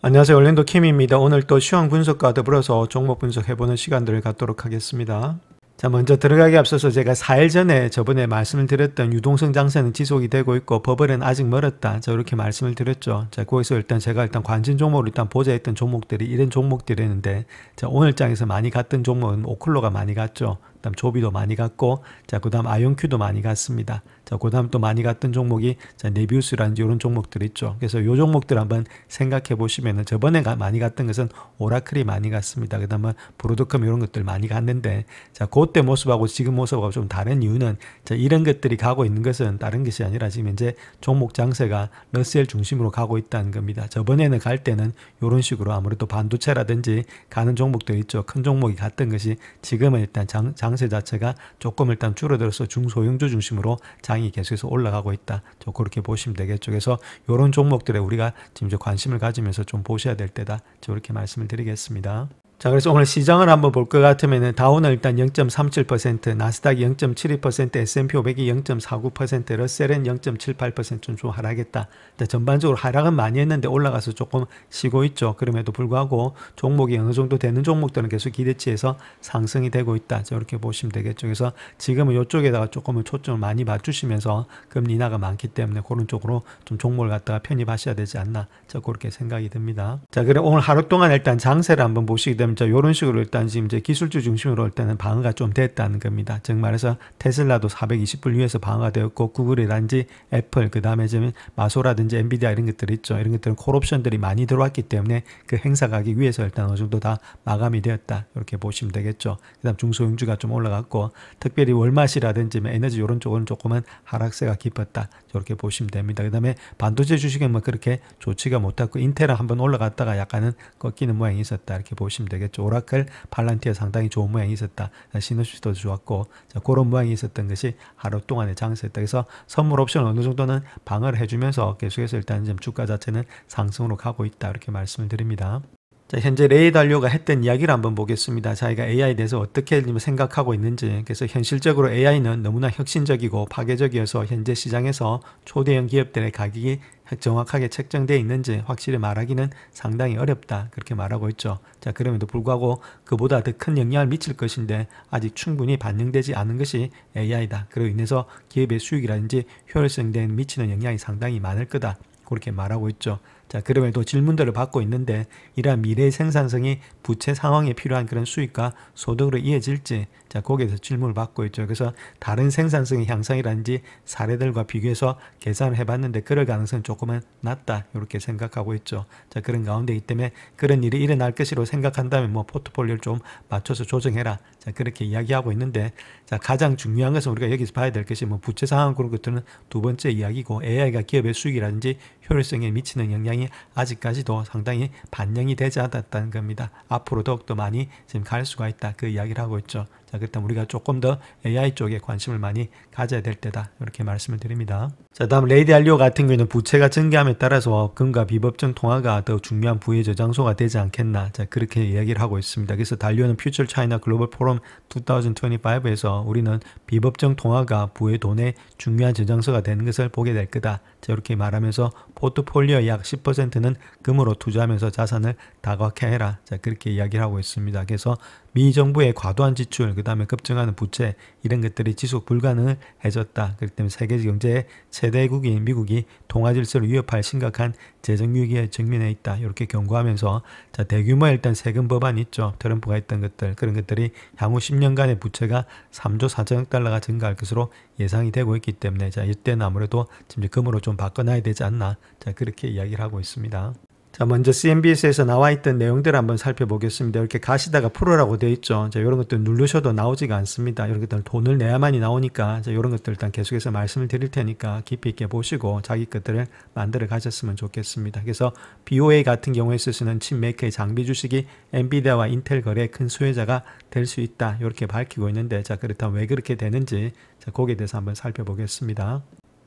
안녕하세요. 얼랜도 킴입니다. 오늘 또 시황 분석과 더불어서 종목 분석해보는 시간들을 갖도록 하겠습니다. 자, 먼저 들어가기 앞서서 제가 4일 전에 저번에 말씀을 드렸던 유동성 장세는 지속이 되고 있고 버블은 아직 멀었다. 자, 이렇게 말씀을 드렸죠. 자, 거기서 제가 관심 종목으로 보자 했던 종목들이 이런 종목들이었는데, 자, 오늘 장에서 많이 갔던 종목은 오클로가 많이 갔죠. 그다음 조비도 많이 갔고, 자, 그다음 아이온큐도 많이 갔습니다. 자, 그다음 또 많이 갔던 종목이 네비우스라든지 이런 종목들 있죠. 그래서 이 종목들 한번 생각해 보시면은 저번에 많이 갔던 것은 오라클이 많이 갔습니다. 그다음에 브로드컴 이런 것들 많이 갔는데, 자, 그때 모습하고 지금 모습하고 좀 다른 이유는, 자, 이런 것들이 가고 있는 것은 다른 것이 아니라 지금 이제 종목 장세가 러셀 중심으로 가고 있다는 겁니다. 저번에는 갈 때는 이런 식으로 아무래도 반도체라든지 가는 종목들 있죠. 큰 종목이 갔던 것이 지금은 일단 장세 자체가 조금 일단 줄어들어서 중소형주 중심으로 장이 계속해서 올라가고 있다. 그렇게 보시면 되겠죠. 그래서 이런 종목들에 우리가 지금 이제 관심을 가지면서 좀 보셔야 될 때다. 저렇게 말씀을 드리겠습니다. 자, 그래서 오늘 시장을 한번 볼 것 같으면 다우는 일단 0.37%, 나스닥이 0.72%, S&P 500이 0.49%, 러셀은 0.78% 좀 하락했다. 자, 전반적으로 하락은 많이 했는데 올라가서 조금 쉬고 있죠. 그럼에도 불구하고 종목이 어느 정도 되는 종목들은 계속 기대치에서 상승이 되고 있다. 자, 이렇게 보시면 되겠죠. 그래서 지금은 이쪽에다가 조금은 초점을 많이 맞추시면서 금리 인하가 많기 때문에 그런 쪽으로 좀 종목을 갖다가 편입하셔야 되지 않나. 자, 그렇게 생각이 듭니다. 자, 그래 오늘 하루 동안 일단 장세를 한번 보시게 되면 이런 식으로 일단 지금 이제 기술주 중심으로 일단은 방어가 좀 됐다는 겁니다. 즉 말해서 테슬라도 420불 위에서 방어가 되었고, 구글이라든지 애플, 그 다음에 지금 마소라든지 엔비디아 이런 것들 있죠. 이런 것들은 콜옵션들이 많이 들어왔기 때문에 그 행사 가격 위에서 일단 어느 정도 다 마감이 되었다. 이렇게 보시면 되겠죠. 그 다음 중소형주가 좀 올라갔고, 특별히 월마시라든지 에너지 이런 쪽은 조금은 하락세가 깊었다. 저렇게 보시면 됩니다. 그 다음에 반도체 주식은 뭐 그렇게 좋지가 못했고, 인텔은 한번 올라갔다가 약간은 꺾이는 모양이 있었다. 이렇게 보시면 되겠죠. 오라클, 팔란티아 상당히 좋은 모양이 있었다. 시너시스도 좋았고, 자, 그런 모양이 있었던 것이 하루 동안의 장세였다. 그래서 선물 옵션 어느 정도는 방어를 해주면서 계속해서 일단 지금 주가 자체는 상승으로 가고 있다. 이렇게 말씀을 드립니다. 자, 현재 레이 달료가 했던 이야기를 한번 보겠습니다. 자기가 AI에 대해서 어떻게 생각하고 있는지. 그래서 현실적으로 AI는 너무나 혁신적이고 파괴적이어서 현재 시장에서 초대형 기업들의 가격이 정확하게 책정되어 있는지 확실히 말하기는 상당히 어렵다. 그렇게 말하고 있죠. 자, 그럼에도 불구하고 그보다 더 큰 영향을 미칠 것인데 아직 충분히 반영되지 않은 것이 AI다. 그로 인해서 기업의 수익이라든지 효율성 등에 미치는 영향이 상당히 많을 거다. 그렇게 말하고 있죠. 자, 그럼에도 질문들을 받고 있는데 이러한 미래의 생산성이 부채 상황에 필요한 그런 수익과 소득으로 이어질지, 자, 거기에서 질문을 받고 있죠. 그래서 다른 생산성의 향상이라든지 사례들과 비교해서 계산을 해봤는데 그럴 가능성은 조금은 낮다. 이렇게 생각하고 있죠. 자, 그런 가운데이기 때문에 그런 일이 일어날 것이라고 생각한다면 뭐 포트폴리오를 좀 맞춰서 조정해라. 자, 그렇게 이야기하고 있는데, 자, 가장 중요한 것은 우리가 여기서 봐야 될 것이 뭐 부채 상황 그런 것들은 두 번째 이야기고, AI가 기업의 수익이라든지 효율성에 미치는 영향이 아직까지도 상당히 반영이 되지 않았다는 겁니다. 앞으로 더욱더 많이 지금 갈 수가 있다. 그 이야기를 하고 있죠. 자, 그렇다면 우리가 조금 더 AI 쪽에 관심을 많이 가져야 될 때다. 이렇게 말씀을 드립니다. 자, 다음 레이디 알리오 같은 경우는 부채가 증가함에 따라서 금과 비법정 통화가 더 중요한 부의 저장소가 되지 않겠나. 자, 그렇게 이야기를 하고 있습니다. 그래서 달리오는 퓨처 차이나 글로벌 포럼 2025에서 우리는 비법정 통화가 부의 돈의 중요한 저장소가 되는 것을 보게 될 거다. 자, 이렇게 말하면서 포트폴리오의 약 10%는 금으로 투자하면서 자산을 다각화해라 해라. 자, 그렇게 이야기를 하고 있습니다. 그래서 미 정부의 과도한 지출, 그 다음에 급증하는 부채, 이런 것들이 지속 불가능을 해줬다. 그렇기 때문에 세계 경제의 최대국인 미국이 통화 질서를 위협할 심각한 재정 위기에 직면해 있다. 이렇게 경고하면서, 자, 대규모 일단 세금 법안이 있죠. 트럼프가 했던 것들, 그런 것들이 향후 10년간의 부채가 3조 4천억 달러가 증가할 것으로 예상이 되고 있기 때문에, 자, 이때는 아무래도 지금 금으로 좀 바꿔놔야 되지 않나. 자, 그렇게 이야기를 하고 있습니다. 자, 먼저 CNBS에서 나와 있던 내용들을 한번 살펴보겠습니다. 이렇게 가시다가 프로라고 되어 있죠. 자, 이런 것들 누르셔도 나오지가 않습니다. 이런 것들 돈을 내야만이 나오니까, 자, 이런 것들 일단 계속해서 말씀을 드릴 테니까 깊이 있게 보시고 자기 것들을 만들어 가셨으면 좋겠습니다. 그래서 BOA 같은 경우에 쓰시는 칩메이커의 장비 주식이 엔비디아와 인텔 거래의 큰 수혜자가 될 수 있다. 이렇게 밝히고 있는데, 자, 그렇다면 왜 그렇게 되는지, 자, 거기에 대해서 한번 살펴보겠습니다.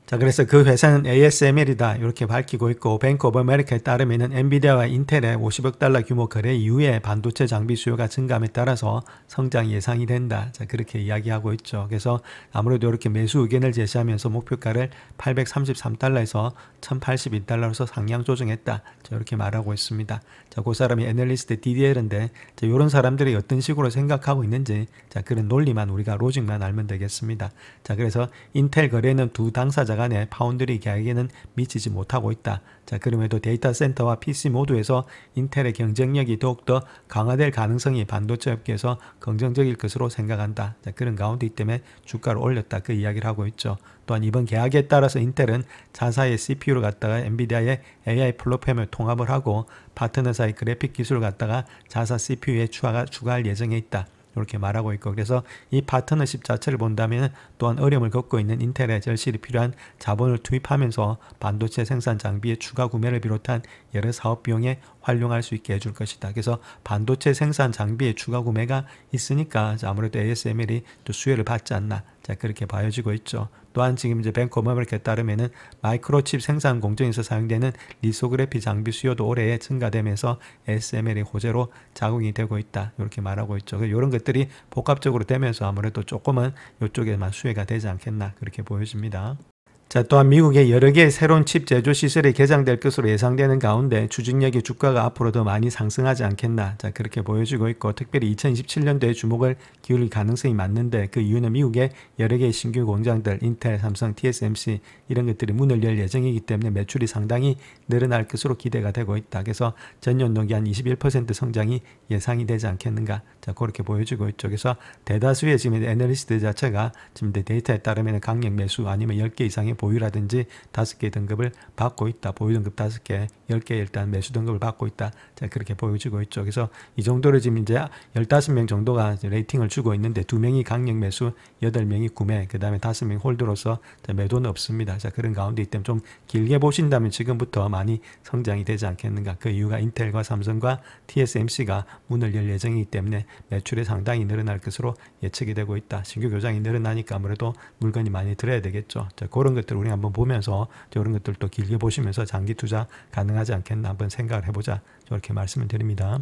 자, 그래서 그 회사는 ASML이다 이렇게 밝히고 있고, 뱅크 오브 아메리카에 따르면은 엔비디아와 인텔의 50억 달러 규모 거래 이후에 반도체 장비 수요가 증감에 따라서 성장이 예상이 된다. 자, 그렇게 이야기하고 있죠. 그래서 아무래도 이렇게 매수 의견을 제시하면서 목표가를 833달러에서 1082달러로서 상향 조정했다. 자, 이렇게 말하고 있습니다. 자, 그 사람이 애널리스트 DDL인데, 자, 이런 사람들이 어떤 식으로 생각하고 있는지, 자, 그런 논리만 우리가 로직만 알면 되겠습니다. 자, 그래서 인텔 거래는 두 당사자 간의 파운드리 계약에는 미치지 못하고 있다. 자, 그럼에도 데이터 센터와 PC 모두에서 인텔의 경쟁력이 더욱더 강화될 가능성이 반도체 업계에서 긍정적일 것으로 생각한다. 자, 그런 가운데 때문에 주가를 올렸다. 그 이야기를 하고 있죠. 또한 이번 계약에 따라서 인텔은 자사의 CPU를 갖다가 엔비디아의 AI 플랫폼에 통합을 하고 파트너사의 그래픽 기술을 갖다가 자사 CPU에 추가할 예정에 있다. 이렇게 말하고 있고, 그래서 이 파트너십 자체를 본다면 또한 어려움을 겪고 있는 인텔의 절실히 필요한 자본을 투입하면서 반도체 생산 장비의 추가 구매를 비롯한 여러 사업 비용에 활용할 수 있게 해줄 것이다. 그래서 반도체 생산 장비의 추가 구매가 있으니까 아무래도 ASML이 또 수혜를 받지 않나. 자, 그렇게 봐여지고 있죠. 또한 지금 이제 뱅크 오브 아메리카에 따르면은 마이크로칩 생산 공정에서 사용되는 리소그래피 장비 수요도 올해 증가되면서 ASML이 호재로 작용이 되고 있다. 이렇게 말하고 있죠. 이런 것들이 복합적으로 되면서 아무래도 조금은 이쪽에만 수혜가 되지 않겠나 그렇게 보여집니다. 자, 또한 미국의 여러 개의 새로운 칩 제조 시설이 개장될 것으로 예상되는 가운데 추진력의 주가가 앞으로 더 많이 상승하지 않겠나. 자, 그렇게 보여지고 있고, 특별히 2027년도에 주목을 기울일 가능성이 많는데, 그 이유는 미국의 여러 개의 신규 공장들, 인텔, 삼성, TSMC 이런 것들이 문을 열 예정이기 때문에 매출이 상당히 늘어날 것으로 기대가 되고 있다. 그래서 전년동기 한 21% 성장이 예상이 되지 않겠는가. 자, 그렇게 보여지고 있죠. 그래서 대다수의 지금 애널리스트 자체가 지금 데이터에 따르면 강력 매수 아니면 10개 이상의 보유라든지 5개 등급을 받고 있다. 보유 등급 5개, 10개 일단 매수 등급을 받고 있다. 자, 그렇게 보여지고 있죠. 그래서 이 정도로 지금 이제 15명 정도가 레이팅을 주고 있는데 2명이 강력 매수, 8명이 구매, 그 다음에 5명이 홀드로서 매도는 없습니다. 자, 그런 가운데 있다면 좀 길게 보신다면 지금부터 많이 성장이 되지 않겠는가. 그 이유가 인텔과 삼성과 TSMC가 문을 열 예정이기 때문에 매출이 상당히 늘어날 것으로 예측이 되고 있다. 신규 교장이 늘어나니까 아무래도 물건이 많이 들어야 되겠죠. 자, 그런 것들 우리 한번 보면서 이런 것들도 길게 보시면서 장기 투자 가능하지 않겠나 한번 생각을 해보자. 저렇게 말씀을 드립니다.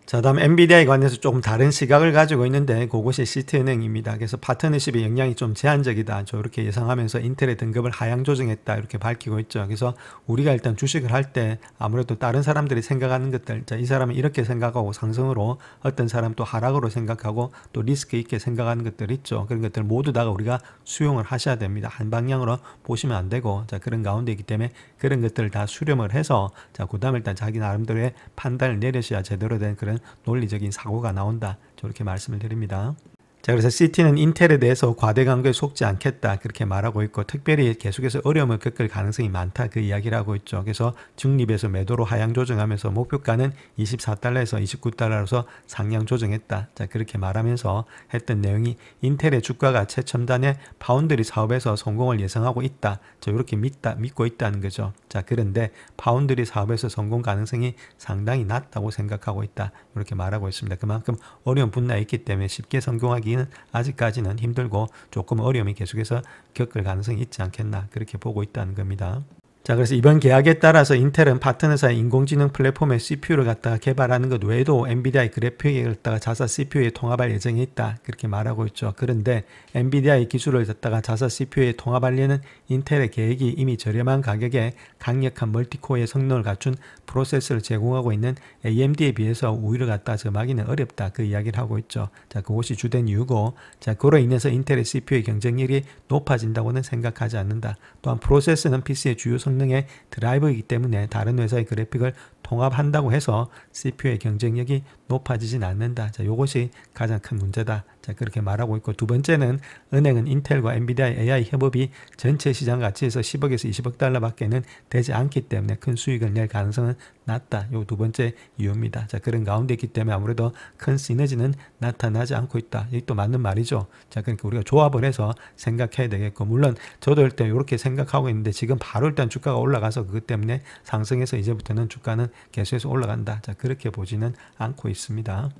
자, 다음 엔비디아에 관해서 조금 다른 시각을 가지고 있는데 그것이 시티은행입니다. 그래서 파트너십의 영향이 좀 제한적이다. 저렇게 예상하면서 인텔의 등급을 하향 조정했다. 이렇게 밝히고 있죠. 그래서 우리가 일단 주식을 할 때 아무래도 다른 사람들이 생각하는 것들, 자, 이 사람은 이렇게 생각하고 상승으로, 어떤 사람 또 하락으로 생각하고 또 리스크 있게 생각하는 것들 있죠. 그런 것들 모두 다 우리가 수용을 하셔야 됩니다. 한 방향으로 보시면 안 되고, 자, 그런 가운데이기 때문에 그런 것들을 다 수렴을 해서, 자, 그 다음에 일단 자기 나름대로의 판단을 내려셔야 제대로 된 그런 논리적인 사고가 나온다. 저렇게 말씀을 드립니다. 자, 그래서 시티는 인텔에 대해서 과대 광고에 속지 않겠다 그렇게 말하고 있고, 특별히 계속해서 어려움을 겪을 가능성이 많다 그 이야기를 하고 있죠. 그래서 중립에서 매도로 하향 조정하면서 목표가는 24달러에서 29달러로서 상향 조정했다. 자, 그렇게 말하면서 했던 내용이 인텔의 주가가 최첨단의 파운드리 사업에서 성공을 예상하고 있다. 저 이렇게 믿고 있다는 거죠. 자, 그런데 파운드리 사업에서 성공 가능성이 상당히 낮다고 생각하고 있다. 이렇게 말하고 있습니다. 그만큼 어려운 분야에 있기 때문에 쉽게 성공하기는 아직까지는 힘들고 조금 어려움이 계속해서 겪을 가능성이 있지 않겠나 그렇게 보고 있다는 겁니다. 자, 그래서 이번 계약에 따라서 인텔은 파트너사의 인공지능 플랫폼의 CPU를 갖다가 개발하는 것 외에도 엔비디아의 그래픽을 갖다가 자사 CPU에 통합할 예정이 있다. 그렇게 말하고 있죠. 그런데 엔비디아의 기술을 갖다가 자사 CPU에 통합하려는 인텔의 계획이 이미 저렴한 가격에 강력한 멀티코어의 성능을 갖춘 프로세서를 제공하고 있는 AMD에 비해서 우위를 갖다 점하기는 어렵다. 그 이야기를 하고 있죠. 자, 그것이 주된 이유고, 자, 그로 인해서 인텔의 CPU의 경쟁력이 높아진다고는 생각하지 않는다. 또한 프로세서는 PC의 주요 성능의 드라이버이기 때문에 다른 회사의 그래픽을 통합한다고 해서 CPU의 경쟁력이 높아지진 않는다. 자, 이것이 가장 큰 문제다. 자, 그렇게 말하고 있고, 두 번째는 은행은 인텔과 엔비디아의 AI 협업이 전체 시장 가치에서 10억에서 20억 달러밖에는 되지 않기 때문에 큰 수익을 낼 가능성은 낮다. 요 두 번째 이유입니다. 자, 그런 가운데 있기 때문에 아무래도 큰 시너지는 나타나지 않고 있다. 이게 또 맞는 말이죠. 자, 그러니까 우리가 조합을 해서 생각해야 되겠고, 물론 저도 일단 이렇게 생각하고 있는데 지금 바로 일단 주가가 올라가서 그것 때문에 상승해서 이제부터는 주가는 계속해서 올라간다. 자, 그렇게 보지는 않고 있습니다.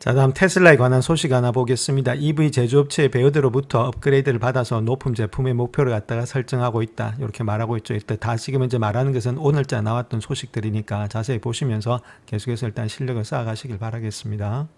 자, 다음 테슬라에 관한 소식 하나 보겠습니다. EV 제조업체의 배우들로부터 업그레이드를 받아서 높은 제품의 목표를 갖다가 설정하고 있다. 이렇게 말하고 있죠. 일단 다 지금 이제 말하는 것은 오늘자 나왔던 소식들이니까 자세히 보시면서 계속해서 일단 실력을 쌓아가시길 바라겠습니다.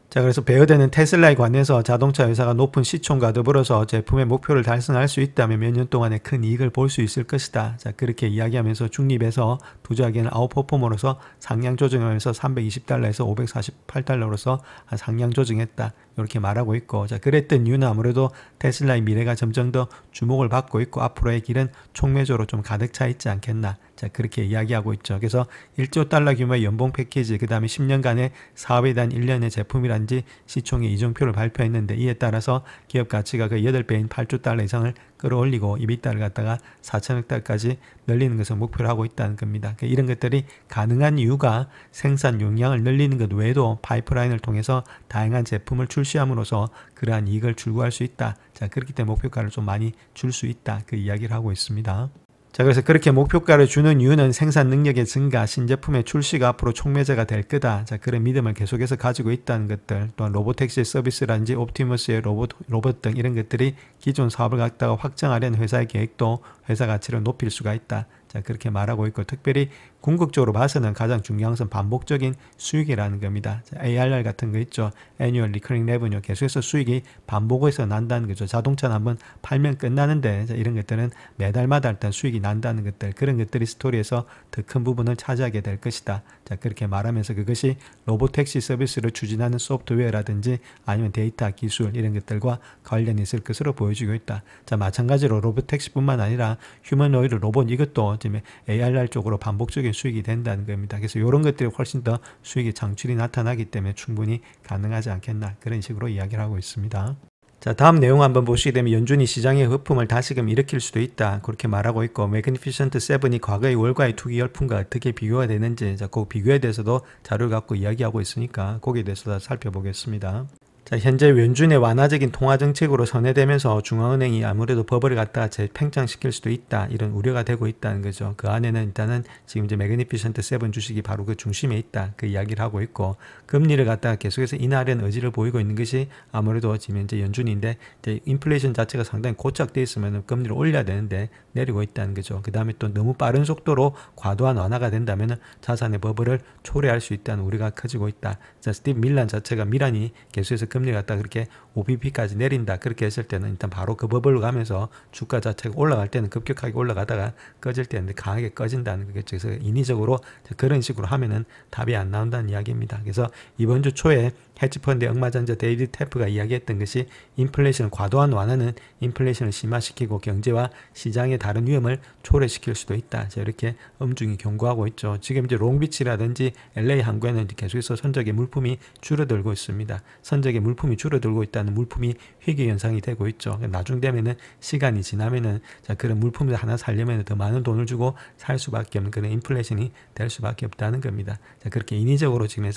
자, 그래서 배어되는 테슬라에 관해서 자동차 회사가 높은 시총과 더불어서 제품의 목표를 달성할 수 있다면 몇 년 동안의 큰 이익을 볼 수 있을 것이다. 자, 그렇게 이야기하면서 중립에서 투자하기에는 아웃퍼포머로서 상향 조정하면서 $320에서 $548로서 상향 조정했다. 이렇게 말하고 있고, 자, 그랬던 이유는 아무래도 테슬라의 미래가 점점 더 주목을 받고 있고 앞으로의 길은 촉매적으로 좀 가득 차 있지 않겠나. 자, 그렇게 이야기하고 있죠. 그래서 $1조 규모의 연봉 패키지, 그 다음에 10년간의 사업에 대한 1년의 제품이란지 시총의 이정표를 발표했는데, 이에 따라서 기업 가치가 그 8배인 $8조 이상을 끌어올리고 EBITDA를 갖다가 4천억 달까지 늘리는 것을 목표로 하고 있다는 겁니다. 그러니까 이런 것들이 가능한 이유가 생산 용량을 늘리는 것 외에도 파이프라인을 통해서 다양한 제품을 출시함으로써 그러한 이익을 출구할 수 있다. 자, 그렇기 때문에 목표가를 좀 많이 줄 수 있다. 그 이야기를 하고 있습니다. 자, 그래서 그렇게 목표가를 주는 이유는 생산 능력의 증가, 신제품의 출시가 앞으로 촉매제가 될 거다. 자, 그런 믿음을 계속해서 가지고 있다는 것들, 또한 로보택시 서비스라든지 옵티머스의 로봇 등 이런 것들이 기존 사업을 갖다가 확장하려는 회사의 계획도 회사 가치를 높일 수가 있다. 자, 그렇게 말하고 있고, 특별히 궁극적으로 봐서는 가장 중요한 것은 반복적인 수익이라는 겁니다. 자, ARR 같은 거 있죠. Annual Recurring Revenue. 계속해서 수익이 반복해서 난다는 거죠. 자동차는 한번 팔면 끝나는데, 자, 이런 것들은 매달마다 일단 수익이 난다는 것들, 그런 것들이 스토리에서 더 큰 부분을 차지하게 될 것이다. 자, 그렇게 말하면서 그것이 로보택시 서비스를 추진하는 소프트웨어라든지 아니면 데이터 기술 이런 것들과 관련이 있을 것으로 보여지고 있다. 자, 마찬가지로 로보택시뿐만 아니라 휴머노이드 로봇 이것도 지금 ARR 쪽으로 반복적인 수익이 된다는 겁니다. 그래서 이런 것들이 훨씬 더 수익의 창출이 나타나기 때문에 충분히 가능하지 않겠나, 그런 식으로 이야기를 하고 있습니다. 자, 다음 내용 한번 보시게 되면 연준이 시장의 거품을 다시금 일으킬 수도 있다. 그렇게 말하고 있고, 매그니피션트 7이 과거의 월가의 투기 열풍과 어떻게 비교가 되는지, 자, 그 비교에 대해서도 자료를 갖고 이야기하고 있으니까 거기에 대해서 살펴보겠습니다. 자, 현재 연준의 완화적인 통화 정책으로 선회되면서 중앙은행이 아무래도 버블을 갖다가 재팽창시킬 수도 있다. 이런 우려가 되고 있다는 거죠. 그 안에는 일단은 지금 이제 매그니피션트 7 주식이 바로 그 중심에 있다. 그 이야기를 하고 있고, 금리를 갖다가 계속해서 인하하려는 의지를 보이고 있는 것이 아무래도 지금 이제 연준인데, 이제 인플레이션 자체가 상당히 고착되어 있으면 금리를 올려야 되는데 내리고 있다는 거죠. 그 다음에 또 너무 빠른 속도로 과도한 완화가 된다면 자산의 버블을 초래할 수 있다는 우려가 커지고 있다. 자, 스티브 밀란 자체가 미란이 계속해서 금리를 갖다 그렇게 5bp까지 내린다. 그렇게 했을 때는 일단 바로 그 버블로 가면서 주가 자체가 올라갈 때는 급격하게 올라가다가 꺼질 때는 강하게 꺼진다는 거겠죠. 그래서 인위적으로 그런 식으로 하면은 답이 안 나온다는 이야기입니다. 그래서 이번 주 초에 헤지펀드의 억마전자 데이비드 테프가 이야기했던 것이 인플레이션 과도한 완화는 인플레이션을 심화시키고 경제와 시장의 다른 위험을 초래시킬 수도 있다. 자, 이렇게 엄중히 경고하고 있죠. 지금 이제 롱비치라든지 LA 항구에는 계속해서 선적의 물품이 줄어들고 있습니다. 선적의 물품이 줄어들고 있다는 물품이 희귀 현상이 되고 있죠. 나중 되면은 시간이 지나면은 자, 그런 물품을 하나 살려면 더 많은 돈을 주고 살 수밖에 없는 그런 인플레이션이 될 수밖에 없다는 겁니다. 자, 그렇게 인위적으로 지금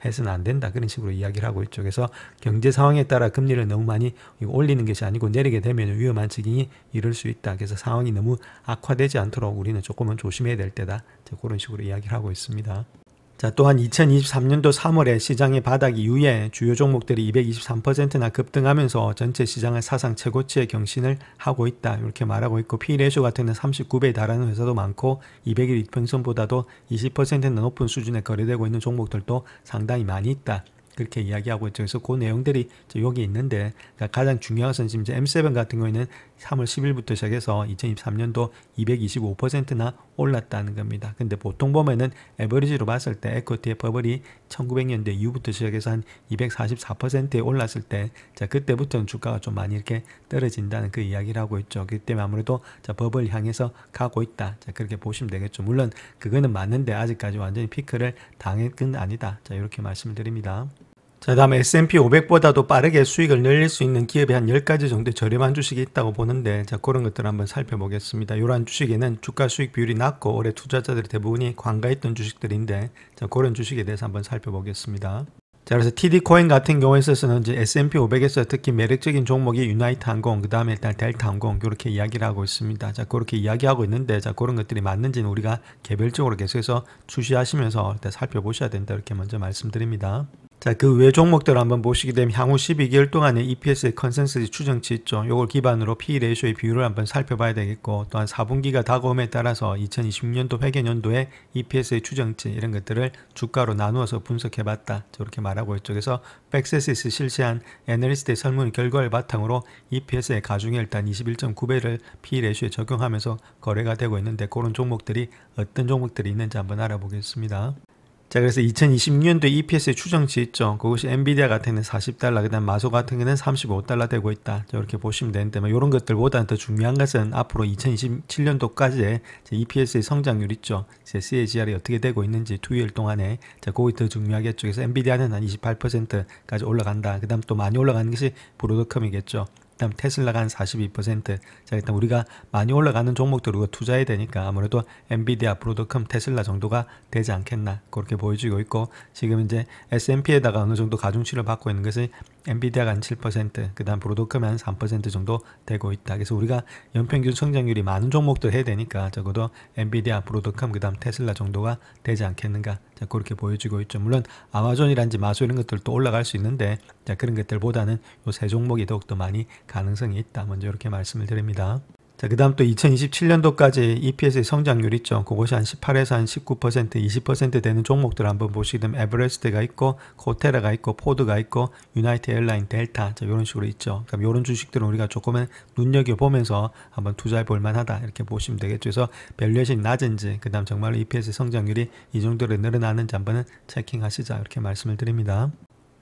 해서는 안 된다. 그런 식으로 이야기를 하고 있죠. 그래서 경제 상황에 따라 금리를 너무 많이 올리는 것이 아니고 내리게 되면 위험한 지경이 이를 수 있다. 그래서 상황이 너무 악화되지 않도록 우리는 조금은 조심해야 될 때다. 자, 그런 식으로 이야기를 하고 있습니다. 자, 또한 2023년도 3월에 시장의 바닥 이후에 주요 종목들이 223%나 급등하면서 전체 시장을 사상 최고치의 경신을 하고 있다. 이렇게 말하고 있고, P/Ratio 같은 경우는 39배에 달하는 회사도 많고 200일 이평선보다도 20%나 높은 수준에 거래되고 있는 종목들도 상당히 많이 있다. 그렇게 이야기하고 있죠. 그래서 그 내용들이 여기 있는데, 그러니까 가장 중요한 것은 지금 이제 M7 같은 경우에는 3월 10일부터 시작해서 2023년도 225%나 올랐다는 겁니다. 근데 보통 보면은 에버리지로 봤을 때 에코티의 버블이 1900년대 이후부터 시작해서 한 244%에 올랐을 때, 자, 그때부터는 주가가 좀 많이 이렇게 떨어진다는 그 이야기를 하고 있죠. 그렇기 때문에 아무래도 자, 버블 향해서 가고 있다. 자, 그렇게 보시면 되겠죠. 물론 그거는 맞는데 아직까지 완전히 피크를 당한 건 아니다. 자, 이렇게 말씀을 드립니다. 자, 다음 S&P 500보다도 빠르게 수익을 늘릴 수 있는 기업이 한 10가지 정도 저렴한 주식이 있다고 보는데, 자, 그런 것들을 한번 살펴보겠습니다. 이러한 주식에는 주가 수익 비율이 낮고 올해 투자자들이 대부분이 관가했던 주식들인데, 자, 그런 주식에 대해서 한번 살펴보겠습니다. 자, 그래서 TD코인 같은 경우에 있어서는 이제 S&P 500에서 특히 매력적인 종목이 유나이트 항공, 그 다음에 일단 델타 항공, 이렇게 이야기를 하고 있습니다. 자, 그렇게 이야기하고 있는데, 자, 그런 것들이 맞는지는 우리가 개별적으로 계속해서 추시하시면서 일단 살펴보셔야 된다. 이렇게 먼저 말씀드립니다. 자, 그 외 종목들을 한번 보시게 되면 향후 12개월 동안의 EPS의 컨센서스 추정치 있죠. 요걸 기반으로 P/E 레이쇼의 비율을 한번 살펴봐야 되겠고, 또한 4분기가 다가옴에 따라서 2026년도 회계연도의 EPS의 추정치 이런 것들을 주가로 나누어서 분석해봤다. 저렇게 말하고 있죠. 그래서 팩세시스 실시한 애널리스트의 설문 결과를 바탕으로 EPS의 가중에 일단 21.9배를 P/E 레이쇼에 적용하면서 거래가 되고 있는데, 그런 종목들이 어떤 종목들이 있는지 한번 알아보겠습니다. 자, 그래서 2026년도 EPS의 추정치 있죠. 그것이 엔비디아 같은 경우는 $40, 그 다음 마소 같은 경우는 $35 되고 있다. 이렇게 보시면 되는데, 이런 것들보다는 더 중요한 것은 앞으로 2027년도까지의 EPS의 성장률 있죠. CAGR이 어떻게 되고 있는지 2일 동안에. 자, 그게 더 중요하겠죠. 그래서 엔비디아는 한 28%까지 올라간다. 그 다음 또 많이 올라가는 것이 브로드컴이겠죠. 그다음 테슬라가 한 42%. 자, 일단 우리가 많이 올라가는 종목들 우리가 투자해야 되니까 아무래도 엔비디아, 브로드컴, 테슬라 정도가 되지 않겠나 그렇게 보여지고 있고, 지금 이제 S&P에다가 어느 정도 가중치를 받고 있는 것이 엔비디아가 한 7%, 그 다음 브로드컴이 한 3% 정도 되고 있다. 그래서 우리가 연평균 성장률이 많은 종목들 해야 되니까 적어도 엔비디아, 브로드컴, 그 다음 테슬라 정도가 되지 않겠는가. 자, 그렇게 보여지고 있죠. 물론 아마존이란지 마소 이런 것들도 올라갈 수 있는데, 자, 그런 것들보다는 요 세 종목이 더욱더 많이 가능성이 있다. 먼저 이렇게 말씀을 드립니다. 자, 그 다음 또 2027년도까지 EPS의 성장률 있죠. 그것이 한 18에서 한 19%, 20% 되는 종목들 한번 보시게 되면 에버레스트가 있고, 코테라가 있고, 포드가 있고, 유나이티드 에어라인, 델타, 자, 이런 식으로 있죠. 그럼 이런 주식들은 우리가 조금은 눈여겨보면서 한번 투자해 볼 만하다. 이렇게 보시면 되겠죠. 그래서 밸류에이션이 낮은지, 그 다음 정말로 EPS 성장률이 이 정도로 늘어나는지 한번 체킹하시자. 이렇게 말씀을 드립니다.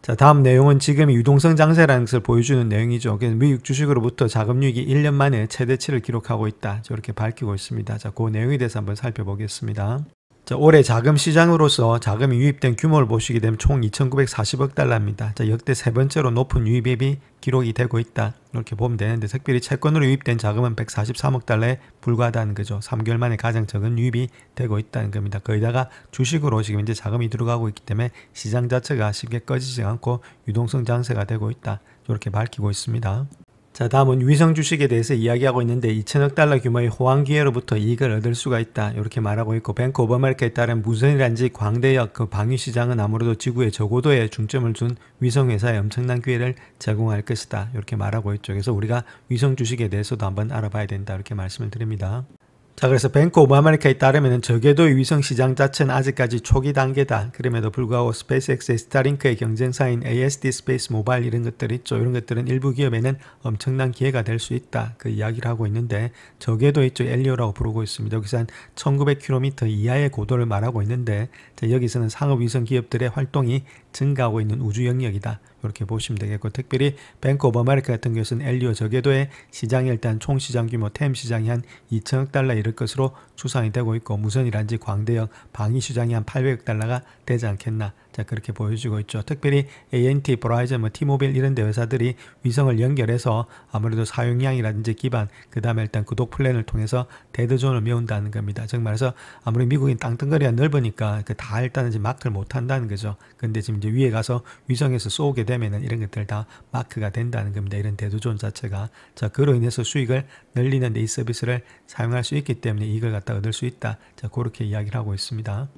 자, 다음 내용은 지금 유동성 장세라는 것을 보여주는 내용이죠. 미국 주식으로부터 자금유익이 1년 만에 최대치를 기록하고 있다. 저렇게 밝히고 있습니다. 자, 그 내용에 대해서 한번 살펴보겠습니다. 자, 올해 자금 시장으로서 자금이 유입된 규모를 보시게 되면 총 2,940억 달러입니다. 자, 역대 세 번째로 높은 유입이 기록이 되고 있다. 이렇게 보면 되는데, 특별히 채권으로 유입된 자금은 143억 달러에 불과하다는 거죠. 3개월 만에 가장 적은 유입이 되고 있다는 겁니다. 거기다가 주식으로 지금 이제 자금이 들어가고 있기 때문에 시장 자체가 쉽게 꺼지지 않고 유동성 장세가 되고 있다. 이렇게 밝히고 있습니다. 자, 다음은 위성 주식에 대해서 이야기하고 있는데, 2천억 달러 규모의 호황 기회로부터 이익을 얻을 수가 있다. 이렇게 말하고 있고, 뱅크 오브 아메리카에 따른 무선이란지 광대역 그 방위 시장은 아무래도 지구의 저고도에 중점을 둔 위성 회사에 엄청난 기회를 제공할 것이다. 이렇게 말하고 있죠. 그래서 우리가 위성 주식에 대해서도 한번 알아봐야 된다. 이렇게 말씀을 드립니다. 자, 그래서 뱅크 오브 아메리카에 따르면 저궤도의 위성 시장 자체는 아직까지 초기 단계다. 그럼에도 불구하고 스페이스X의 스타링크의 경쟁사인 AST 스페이스 모바일 이런 것들 있죠. 이런 것들은 일부 기업에는 엄청난 기회가 될 수 있다. 그 이야기를 하고 있는데, 저궤도 있죠. 엘리오라고 부르고 있습니다. 여기서 한 1900km 이하의 고도를 말하고 있는데, 자, 여기서는 상업 위성 기업들의 활동이 증가하고 있는 우주 영역이다. 이렇게 보시면 되겠고, 특별히 뱅크 오브 아메리카 같은 경우에는 엘리오 저궤도의 시장이 일단 총 시장 규모 템 시장이 한 2천억 달러 이럴 것으로 추산이 되고 있고, 무선이란지 광대역 방위 시장이 한 800억 달러가 되지 않겠나. 자, 그렇게 보여지고 있죠. 특별히 AT&T, 버라이즌, T-모빌 이런 데 회사들이 위성을 연결해서 아무래도 사용량이라든지 기반, 그 다음에 일단 구독 플랜을 통해서 데드존을 메운다는 겁니다. 즉 말해서 아무리 미국이 땅덩어리가 넓으니까 다 일단은 이제 마크를 못 한다는 거죠. 근데 지금 이제 위에 가서 위성에서 쏘게 되면은 이런 것들 다 마크가 된다는 겁니다. 이런 데드존 자체가. 자, 그로 인해서 수익을 늘리는 데 이 서비스를 사용할 수 있기 때문에 이걸 갖다 얻을 수 있다. 자, 그렇게 이야기를 하고 있습니다.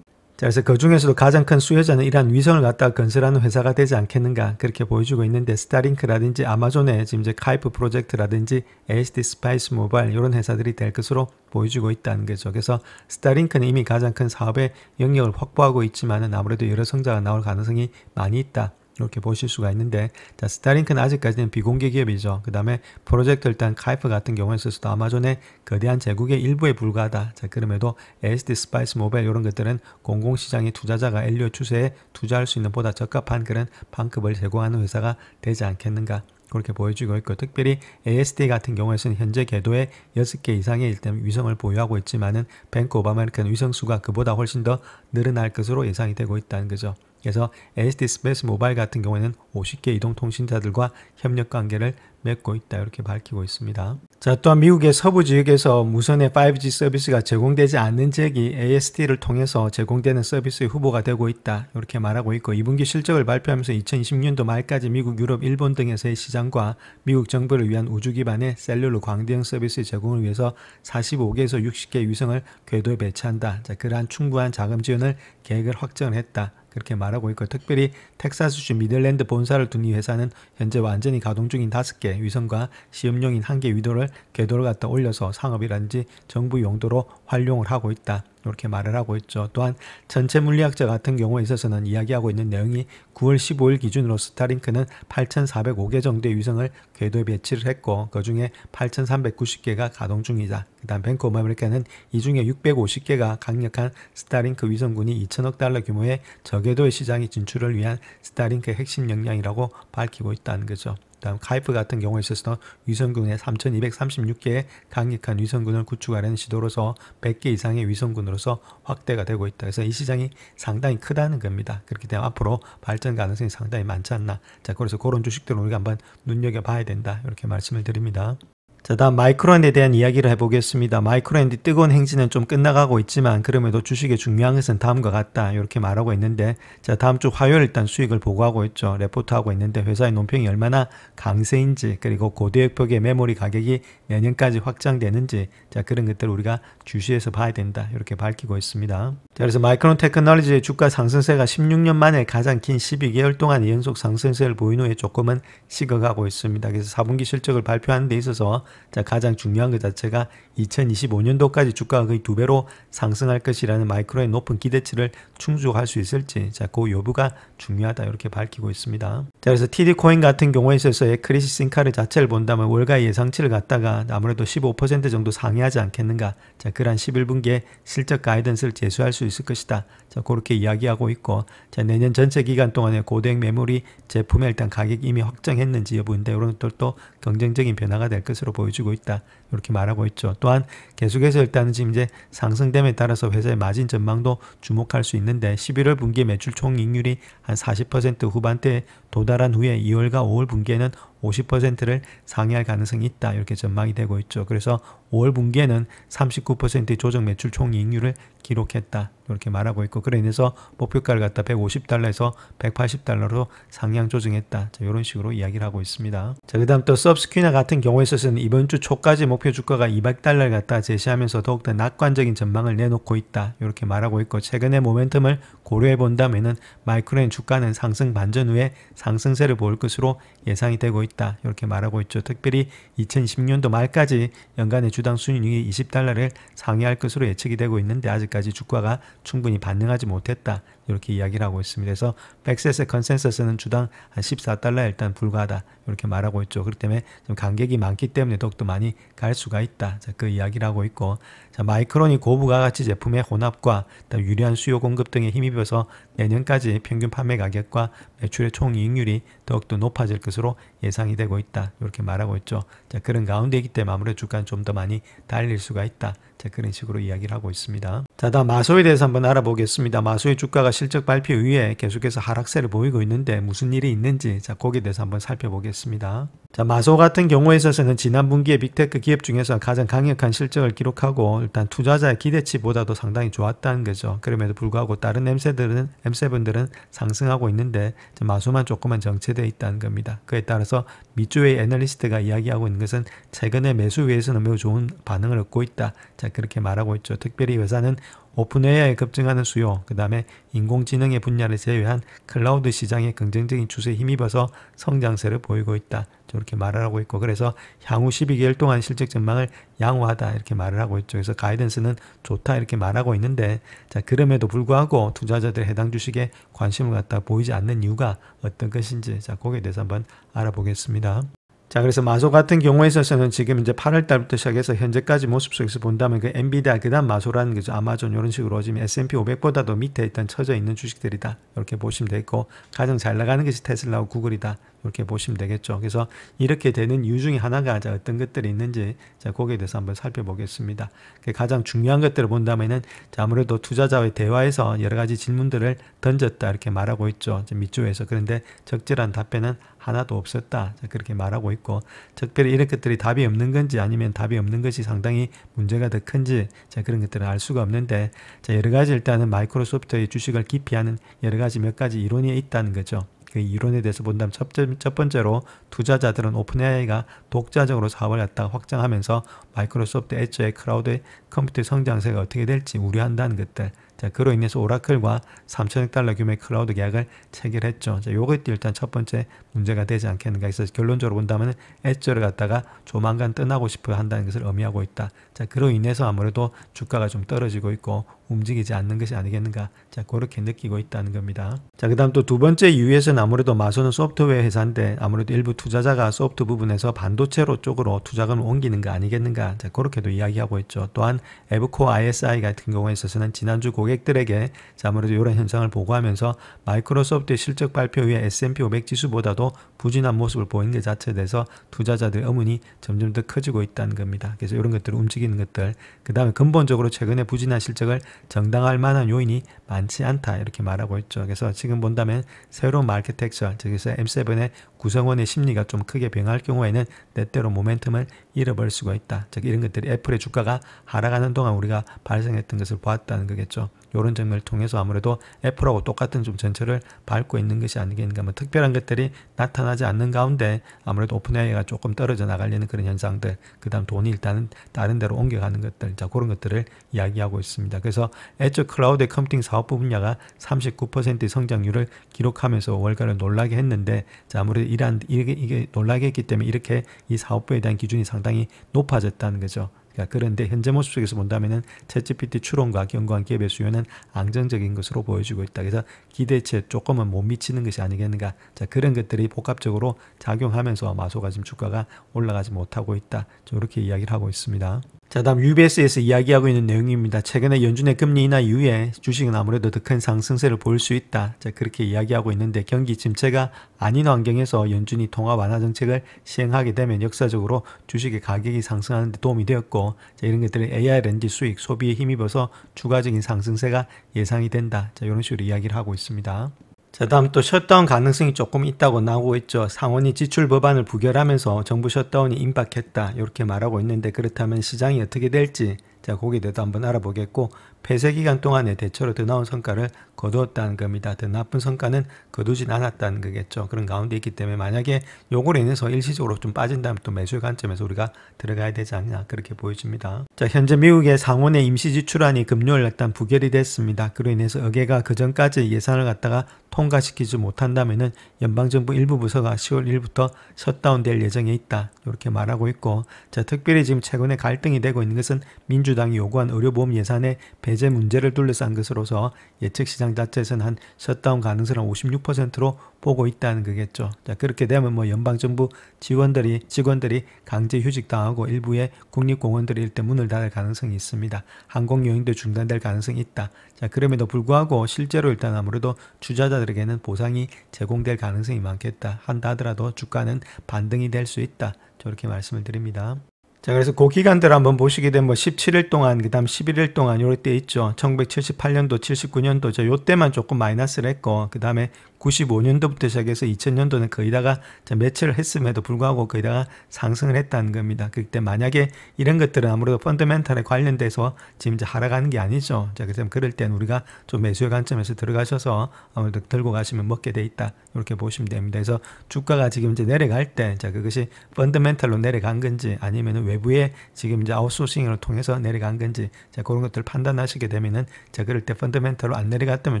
자, 그래서 그 중에서도 가장 큰 수혜자는 이러한 위성을 갖다가 건설하는 회사가 되지 않겠는가 그렇게 보여주고 있는데, 스타링크라든지 아마존의 지금 이제 카이프 프로젝트라든지 AST 스페이스 모바일 이런 회사들이 될 것으로 보여주고 있다는 거죠. 그래서 스타링크는 이미 가장 큰 사업의 영역을 확보하고 있지만은 아무래도 여러 성장가 나올 가능성이 많이 있다. 이렇게 보실 수가 있는데, 자, 스타링크는 아직까지는 비공개 기업이죠. 그 다음에 프로젝트 일단 카이프 같은 경우에 있어서도 아마존의 거대한 제국의 일부에 불과하다. 자, 그럼에도 AST 스파이스 모바일 이런 것들은 공공시장의 투자자가 엘리오 추세에 투자할 수 있는 보다 적합한 그런 판급을 제공하는 회사가 되지 않겠는가. 그렇게 보여지고 있고, 특별히 AST 같은 경우에는 현재 궤도에 6개 이상의 일단 위성을 보유하고 있지만은 뱅크 오브 아메리카는 위성 수가 그보다 훨씬 더 늘어날 것으로 예상이 되고 있다는 거죠. 그래서 AST 스페이스 모바일 같은 경우에는 50개 이동통신사들과 협력 관계를 맺고 있다. 이렇게 밝히고 있습니다. 자, 또한 미국의 서부 지역에서 무선의 5G 서비스가 제공되지 않는 지역이 AST를 통해서 제공되는 서비스의 후보가 되고 있다. 이렇게 말하고 있고, 2분기 실적을 발표하면서 2026년도 말까지 미국, 유럽, 일본 등에서의 시장과 미국 정부를 위한 우주 기반의 셀룰러 광대형 서비스 제공을 위해서 45개에서 60개 위성을 궤도에 배치한다. 자, 그러한 충분한 자금 지원을 계획을 확정을 했다. 그렇게 말하고 있고, 특별히 텍사스주 미들랜드 본사를 둔 이 회사는 현재 완전히 가동 중인 5개 위성과 시험용인 1개 위도를 궤도를 갖다 올려서 상업이라든지 정부 용도로 활용을 하고 있다. 이렇게 말을 하고 있죠. 또한 전체 물리학자 같은 경우에 있어서는 이야기하고 있는 내용이 9월 15일 기준으로 스타링크는 8,405개 정도의 위성을 궤도에 배치를 했고, 그중에 8,390개가 가동 중이다. 그 다음 뱅크 오브 아메리카는 이 중에 650개가 강력한 스타링크 위성군이 2천억 달러 규모의 저궤도의 시장의 진출을 위한 스타링크의 핵심 역량이라고 밝히고 있다는 거죠. 다음 카이프 같은 경우에 있어서 위성군의 3,236개의 강력한 위성군을 구축하려는 시도로서 100개 이상의 위성군으로서 확대가 되고 있다. 그래서 이 시장이 상당히 크다는 겁니다. 그렇기 때문에 앞으로 발전 가능성이 상당히 많지 않나. 자, 그래서 그런 주식들을 우리가 한번 눈여겨봐야 된다. 이렇게 말씀을 드립니다. 자, 다음 마이크론에 대한 이야기를 해보겠습니다. 마이크론의 뜨거운 행진은 좀 끝나가고 있지만 그럼에도 주식의 중요한 것은 다음과 같다. 이렇게 말하고 있는데, 자, 다음 주 화요일 일단 수익을 보고하고 있죠. 레포트하고 있는데 회사의 논평이 얼마나 강세인지, 그리고 고대역폭의 메모리 가격이 내년까지 확장되는지, 자, 그런 것들을 우리가 주시해서 봐야 된다. 이렇게 밝히고 있습니다. 자, 그래서 마이크론 테크놀로지의 주가 상승세가 16년 만에 가장 긴 12개월 동안 연속 상승세를 보인 후에 조금은 식어가고 있습니다. 그래서 4분기 실적을 발표하는 데 있어서 자, 가장 중요한 것 자체가 2025년도까지 주가가 거의 2배로 상승할 것이라는 마이크론의 높은 기대치를 충족할 수 있을지, 자, 그 여부가 중요하다. 이렇게 밝히고 있습니다. 자, 그래서 TD코인 같은 경우에 있어서의 크리시싱카르 자체를 본다면 월가 예상치를 갖다가 아무래도 15% 정도 상회하지 않겠는가. 자, 그러한 11분기에 실적 가이던스를 제시할 수 있을 것이다. 자, 그렇게 이야기하고 있고, 자, 내년 전체 기간 동안에 고대역 메모리 제품의 일단 가격이 이미 확정했는지 여부인데, 이런 것들도 긍정적인 변화가 될 것으로 보여지고 있다. 이렇게 말하고 있죠. 또한 계속해서 일단은 지금 이제 상승됨에 따라서 회사의 마진 전망도 주목할 수 있는데, 11월 분기의 매출 총이익률이 한 40% 후반대에 도달한 후에 2월과 5월 분기에는 50%를 상회할 가능성이 있다. 이렇게 전망이 되고 있죠. 그래서 5월 분기에는 39%의 조정 매출 총이익률을 기록했다. 이렇게 말하고 있고, 그래 인해서 목표가를 갖다 150달러에서 180달러로 상향 조정했다. 자, 이런 식으로 이야기를 하고 있습니다. 자, 그 다음 또 서브스퀴나 같은 경우에 있어서는 이번 주 초까지 목표 주가가 200달러를 갖다 제시하면서 더욱더 낙관적인 전망을 내놓고 있다. 이렇게 말하고 있고, 최근의 모멘텀을 고려해 본다면은 마이크론 주가는 상승 반전 후에 상승세를 보일 것으로 예상이 되고 있다. 이렇게 말하고 있죠. 특별히 2020년도 말까지 연간의 주당 순이익이 20달러를 상회할 것으로 예측이 되고 있는데, 아직까지 주가가 충분히 반영하지 못했다. 이렇게 이야기를 하고 있습니다. 그래서 백셋의 컨센서스는 주당 한 14달러에 일단 불과하다. 이렇게 말하고 있죠. 그렇기 때문에 좀 간격이 많기 때문에 더욱더 많이 갈 수가 있다. 자, 그 이야기를 하고 있고, 자, 마이크론이 고부가 가치 제품의 혼합과 유리한 수요 공급 등에 힘입어서 내년까지 평균 판매 가격과 매출의 총이익률이 더욱더 높아질 것으로 예상이 되고 있다. 이렇게 말하고 있죠. 자, 그런 가운데이기 때문에 아무래도 주가는 좀 더 많이 달릴 수가 있다. 자, 그런 식으로 이야기를 하고 있습니다. 자, 다음 마소에 대해서 한번 알아보겠습니다. 마소의 주가가 실적 발표 이후에 계속해서 하락세를 보이고 있는데 무슨 일이 있는지, 자, 거기에 대해서 한번 살펴보겠습니다. 자, 마소 같은 경우에 있어서는 지난 분기에 빅테크 기업 중에서 가장 강력한 실적을 기록하고 일단 투자자의 기대치보다도 상당히 좋았다는 거죠. 그럼에도 불구하고 다른 M7들은 상승하고 있는데 마소만 조금만 정체되어 있다는 겁니다. 그에 따라서 미주의 애널리스트가 이야기하고 있는 것은 최근에 매수 위에서는 매우 좋은 반응을 얻고 있다. 자, 그렇게 말하고 있죠. 특별히 회사는 오픈AI에 급증하는 수요, 그 다음에 인공지능의 분야를 제외한 클라우드 시장의 긍정적인 추세에 힘입어서 성장세를 보이고 있다. 저렇게 말을 하고 있고, 그래서 향후 12개월 동안 실적 전망을 양호하다. 이렇게 말을 하고 있죠. 그래서 가이던스는 좋다. 이렇게 말하고 있는데, 자, 그럼에도 불구하고 투자자들의 해당 주식에 관심을 갖다 보이지 않는 이유가 어떤 것인지, 자, 거기에 대해서 한번 알아보겠습니다. 자, 그래서 마소 같은 경우에 있어서는 지금 이제 8월 달부터 시작해서 현재까지 모습 속에서 본다면 그 엔비디아, 그 다음 마소라는 거죠. 아마존 이런 식으로 지금 S&P 500보다도 밑에 일단 쳐져 있는 주식들이다. 이렇게 보시면 되겠고, 가장 잘 나가는 것이 테슬라와 구글이다. 이렇게 보시면 되겠죠. 그래서 이렇게 되는 이유 중에 하나가 자, 어떤 것들이 있는지, 자, 거기에 대해서 한번 살펴보겠습니다. 가장 중요한 것들을 본다면은 자, 아무래도 투자자와의 대화에서 여러 가지 질문들을 던졌다. 이렇게 말하고 있죠. 밑주에서. 그런데 적절한 답변은 하나도 없었다. 자, 그렇게 말하고 있고, 특별히 이런 것들이 답이 없는 건지 아니면 답이 없는 것이 상당히 문제가 더 큰지, 자, 그런 것들을 알 수가 없는데, 자, 여러 가지 일단은 마이크로소프트의 주식을 기피하는 여러 가지 몇 가지 이론이 있다는 거죠. 그 이론에 대해서 본다면 첫 번째로 투자자들은 오픈AI가 독자적으로 사업을 갖다가 확장하면서 마이크로소프트 엣지의 클라우드 컴퓨터 성장세가 어떻게 될지 우려한다는 것들. 자, 그로 인해서 오라클과 3천억 달러 규모의 클라우드 계약을 체결했죠. 자, 요것도 일단 첫 번째 문제가 되지 않겠는가 해서 결론적으로 본다면 애저를 갖다가 조만간 떠나고 싶어 한다는 것을 의미하고 있다. 자, 그로 인해서 아무래도 주가가 좀 떨어지고 있고 움직이지 않는 것이 아니겠는가. 자, 그렇게 느끼고 있다는 겁니다. 자, 그 다음 또 두 번째 이유에서는 아무래도 마소는 소프트웨어 회사인데 아무래도 일부 투자자가 소프트 부분에서 반도체로 쪽으로 투자금을 옮기는 거 아니겠는가. 자, 그렇게도 이야기하고 있죠. 또한 에브코어 ISI 같은 경우에 있어서는 지난주 고객들에게 자, 아무래도 이런 현상을 보고하면서 마이크로소프트의 실적 발표 후에 S&P 500 지수보다도 부진한 모습을 보이는 것 자체에 대해서 투자자들의 의문이 점점 더 커지고 있다는 겁니다. 그래서 이런 것들을 움직이는 것들, 그 다음에 근본적으로 최근에 부진한 실적을 정당할 만한 요인이 많지 않다 이렇게 말하고 있죠. 그래서 지금 본다면 새로운 마켓 텍스처, 즉에서 M7의 구성원의 심리가 좀 크게 변할 경우에는 때때로 모멘텀을 잃어버릴 수가 있다. 즉 이런 것들이 애플의 주가가 하락하는 동안 우리가 발생했던 것을 보았다는 거겠죠. 이런 점을 통해서 아무래도 애플하고 똑같은 좀 전철을 밟고 있는 것이 아니겠는가. 뭐 특별한 것들이 나타나지 않는 가운데 아무래도 오픈AI가 조금 떨어져 나가려는 그런 현상들, 그 다음 돈이 일단은 다른 데로 옮겨가는 것들, 자 그런 것들을 이야기하고 있습니다. 그래서 애초 클라우드 컴퓨팅 사업부 분야가 39%의 성장률을 기록하면서 월가를 놀라게 했는데, 자 아무래도 이게 놀라게 했기 때문에 이렇게 이 사업부에 대한 기준이 상당히 높아졌다는 거죠. 그런데 현재 모습 속에서 본다면은 챗GPT 추론과 경고한 기업의 수요는 안정적인 것으로 보여지고 있다. 그래서 기대치에 조금은 못 미치는 것이 아니겠는가. 자, 그런 것들이 복합적으로 작용하면서 마소가 지금 주가가 올라가지 못하고 있다. 저렇게 이야기를 하고 있습니다. 자, 다음 UBS에서 이야기하고 있는 내용입니다. 최근에 연준의 금리 인하 이후에 주식은 아무래도 더 큰 상승세를 보일 수 있다. 자, 그렇게 이야기하고 있는데 경기 침체가 아닌 환경에서 연준이 통화 완화 정책을 시행하게 되면 역사적으로 주식의 가격이 상승하는 데 도움이 되었고, 자, 이런 것들이 ARNG 수익, 소비에 힘입어서 추가적인 상승세가 예상이 된다. 자, 이런 식으로 이야기를 하고 있습니다. 자, 다음 또 셧다운 가능성이 조금 있다고 나오고 있죠. 상원이 지출 법안을 부결하면서 정부 셧다운이 임박했다 이렇게 말하고 있는데, 그렇다면 시장이 어떻게 될지 자 거기에 대해서 한번 알아보겠고, 폐쇄 기간 동안에 대체로 더 나은 성과를 거두었다는 겁니다. 더 나쁜 성과는 거두진 않았다는 거겠죠. 그런 가운데 있기 때문에 만약에 요거로 인해서 일시적으로 좀 빠진다면 또 매수의 관점에서 우리가 들어가야 되지 않나 그렇게 보여집니다. 자, 현재 미국의 상원의 임시 지출안이 금요일 일단 부결이 됐습니다. 그로 인해서 의회가 그 전까지 예산을 갖다가 통과시키지 못한다면은 연방정부 일부 부서가 10월 1일부터 셧다운될 예정에 있다 이렇게 말하고 있고, 자 특별히 지금 최근에 갈등이 되고 있는 것은 민주당이 요구한 의료보험 예산의 배제 문제를 둘러싼 것으로서 예측 시장 자체에서는 한 셧다운 가능성을 56%로 보고 있다는 거겠죠. 자 그렇게 되면 뭐 연방정부 직원들이 강제 휴직당하고 일부의 국립공원들이 일단 문을 닫을 가능성이 있습니다. 항공여행도 중단될 가능성이 있다. 자 그럼에도 불구하고 실제로 일단 아무래도 투자자들에게는 보상이 제공될 가능성이 많겠다 한다 하더라도 주가는 반등이 될 수 있다. 저렇게 말씀을 드립니다. 자, 그래서 그 기간들 한번 보시게 되면 뭐 17일 동안, 그 다음 11일 동안 요럴 때 있죠. 1978년도, 79년도, 요 때만 조금 마이너스를 했고, 그 다음에 95년도부터 시작해서 2000년도는 거의다가 매치를 했음에도 불구하고 거의다가 상승을 했다는 겁니다. 그때 만약에 이런 것들은 아무래도 펀더멘탈에 관련돼서 지금 이제 하락하는 게 아니죠. 자, 그래서 그럴 때는 우리가 좀 매수의 관점에서 들어가셔서 아무래도 들고 가시면 먹게 돼 있다. 이렇게 보시면 됩니다. 그래서 주가가 지금 이제 내려갈 때, 자, 그것이 펀더멘탈로 내려간 건지 아니면 외부에 지금 이제 아웃소싱을 통해서 내려간 건지, 자, 그런 것들을 판단하시게 되면은, 자, 그럴 때 펀더멘탈로 안 내려갔다면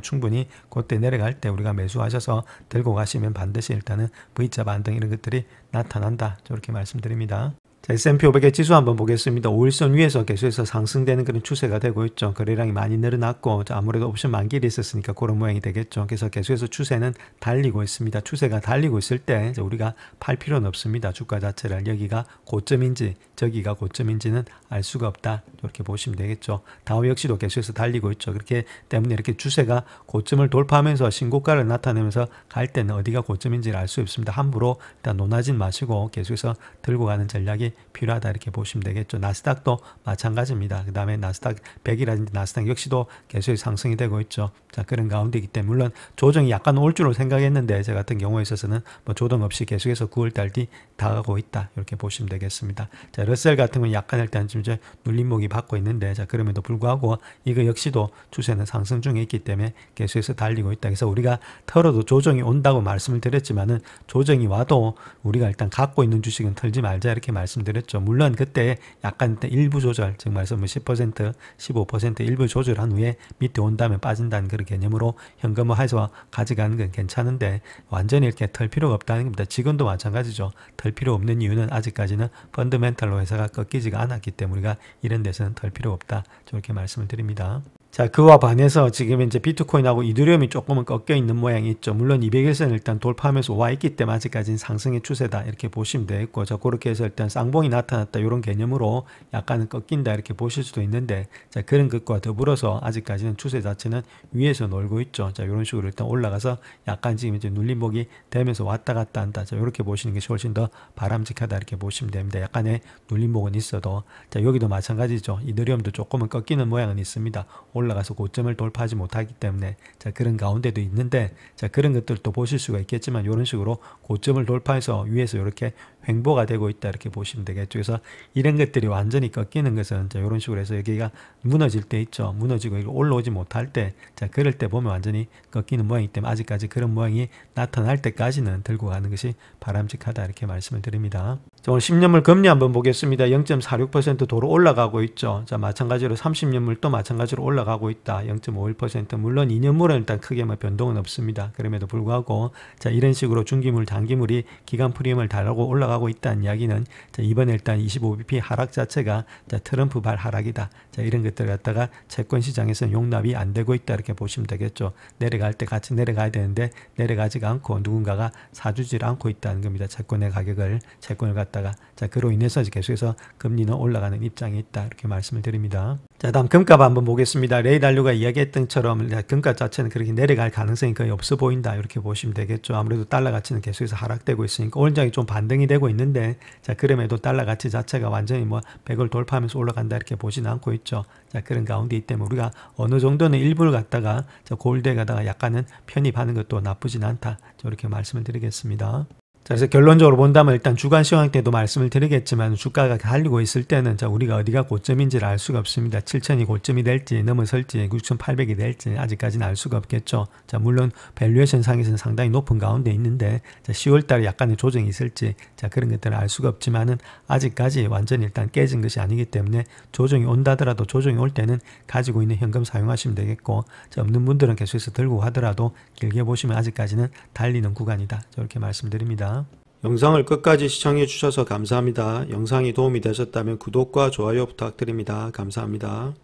충분히 그때 내려갈 때 우리가 매수하셔서 들고 가시면 반드시 일단은 V자 반등 이런 것들이 나타난다. 저렇게 말씀드립니다. 자, S&P 500의 지수 한번 보겠습니다. 5일선 위에서 계속해서 상승되는 그런 추세가 되고 있죠. 거래량이 많이 늘어났고, 아무래도 옵션 만기일이 있었으니까 그런 모양이 되겠죠. 그래서 계속해서 추세는 달리고 있습니다. 추세가 달리고 있을 때 우리가 팔 필요는 없습니다. 주가 자체를 여기가 고점인지 저기가 고점인지는 알 수가 없다. 이렇게 보시면 되겠죠. 다우 역시도 계속해서 달리고 있죠. 그렇기 때문에 이렇게 추세가 고점을 돌파하면서 신고가를 나타내면서 갈 때는 어디가 고점인지를 알 수 없습니다. 함부로 일단 논하진 마시고 계속해서 들고 가는 전략이 필요하다 이렇게 보시면 되겠죠. 나스닥도 마찬가지입니다. 그 다음에 나스닥 100이라든지 나스닥 역시도 계속 상승이 되고 있죠. 자, 그런 가운데이기 때문에 물론 조정이 약간 올 줄로 생각했는데 제 같은 경우에 있어서는 뭐 조정 없이 계속해서 9월달이 다가고 있다 이렇게 보시면 되겠습니다. 자, 러셀 같은 경우는 약간 일단 지금 이제 눌림목이 받고 있는데, 자 그럼에도 불구하고 이거 역시도 추세는 상승 중에 있기 때문에 계속해서 달리고 있다. 그래서 우리가 털어도 조정이 온다고 말씀을 드렸지만은 조정이 와도 우리가 일단 갖고 있는 주식은 털지 말자 이렇게 말씀드립니다. 말씀드렸죠. 물론 그때 약간 일부 조절, 즉 말해서 뭐 10%, 15% 일부 조절한 후에 밑에 온다면 빠진다는 그런 개념으로 현금화해서 가져가는 건 괜찮은데 완전히 이렇게 털 필요가 없다는 겁니다. 지금도 마찬가지죠. 털 필요 없는 이유는 아직까지는 펀더멘탈로 회사가 꺾이지가 않았기 때문에 우리가 이런 데서는 털 필요 없다. 저렇게 말씀을 드립니다. 자, 그와 반해서 지금 이제 비트코인하고 이더리움이 조금은 꺾여 있는 모양이 있죠. 물론 200일선을 일단 돌파하면서 와 있기 때문에 아직까지는 상승의 추세다 이렇게 보시면 되겠고, 자, 그렇게 해서 일단 쌍봉이 나타났다 이런 개념으로 약간은 꺾인다 이렇게 보실 수도 있는데, 자, 그런 것과 더불어서 아직까지는 추세 자체는 위에서 놀고 있죠. 자, 이런 식으로 일단 올라가서 약간 지금 이제 눌림목이 되면서 왔다 갔다 한다. 자, 이렇게 보시는 것이 훨씬 더 바람직하다 이렇게 보시면 됩니다. 약간의 눌림목은 있어도, 자, 여기도 마찬가지죠. 이더리움도 조금은 꺾이는 모양은 있습니다. 올라가서 고점을 돌파하지 못하기 때문에, 자, 그런 가운데도 있는데, 자, 그런 것들도 보실 수가 있겠지만 이런 식으로 고점을 돌파해서 위에서 이렇게 횡보가 되고 있다 이렇게 보시면 되겠죠. 그래서 이런 것들이 완전히 꺾이는 것은, 자, 이런 식으로 해서 여기가 무너질 때 있죠. 무너지고 올라오지 못할 때, 자, 그럴 때 보면 완전히 꺾이는 모양이기 때문에 아직까지 그런 모양이 나타날 때까지는 들고 가는 것이 바람직하다 이렇게 말씀을 드립니다. 자, 오늘 10년물 금리 한번 보겠습니다. 0.46% 도로 올라가고 있죠. 자, 마찬가지로 30년물 또 마찬가지로 올라가고 있다. 0.51%. 물론 2년물은 일단 크게 뭐 변동은 없습니다. 그럼에도 불구하고, 자, 이런 식으로 중기물, 단기물이 기간 프리미엄을 달라고 올라가고 있다는 이야기는, 자, 이번에 일단 25bp 하락 자체가, 자, 트럼프 발 하락이다. 자, 이런 것들 갖다가 채권 시장에서는 용납이 안 되고 있다 이렇게 보시면 되겠죠. 내려갈 때 같이 내려가야 되는데 내려가지가 않고 누군가가 사주질 않고 있다는 겁니다. 채권의 가격을, 채권을 갖다가. 자, 그로 인해서 계속해서 금리는 올라가는 입장에 있다 이렇게 말씀을 드립니다. 자, 다음 금값 한번 보겠습니다. 레이 달류가 이야기했던 것처럼 금값 자체는 그렇게 내려갈 가능성이 거의 없어 보인다 이렇게 보시면 되겠죠. 아무래도 달러 가치는 계속해서 하락되고 있으니까 오늘장이 좀 반등이 되고 있는데, 자, 그럼에도 달러 가치 자체가 완전히 뭐 100을 돌파하면서 올라간다 이렇게 보지는 않고 있죠. 자, 그런 가운데 있기 때문에 우리가 어느 정도는 일부를 갖다가, 자, 골드에 가다가 약간은 편입하는 것도 나쁘진 않다 저렇게 말씀을 드리겠습니다. 자, 그래서 결론적으로 본다면 일단 주간 시황 때도 말씀을 드리겠지만 주가가 달리고 있을 때는, 자, 우리가 어디가 고점인지를 알 수가 없습니다. 7,000이 고점이 될지 넘어설지 6,800이 될지 아직까지는 알 수가 없겠죠. 자, 물론 밸류에이션 상에서는 상당히 높은 가운데 있는데, 자, 10월 달에 약간의 조정이 있을지, 자, 그런 것들은 알 수가 없지만은 아직까지 완전히 일단 깨진 것이 아니기 때문에 조정이 온다더라도 조정이 올 때는 가지고 있는 현금 사용하시면 되겠고, 자, 없는 분들은 계속해서 들고 하더라도 길게 보시면 아직까지는 달리는 구간이다 저렇게 말씀드립니다. 영상을 끝까지 시청해 주셔서 감사합니다. 영상이 도움이 되셨다면 구독과 좋아요 부탁드립니다. 감사합니다.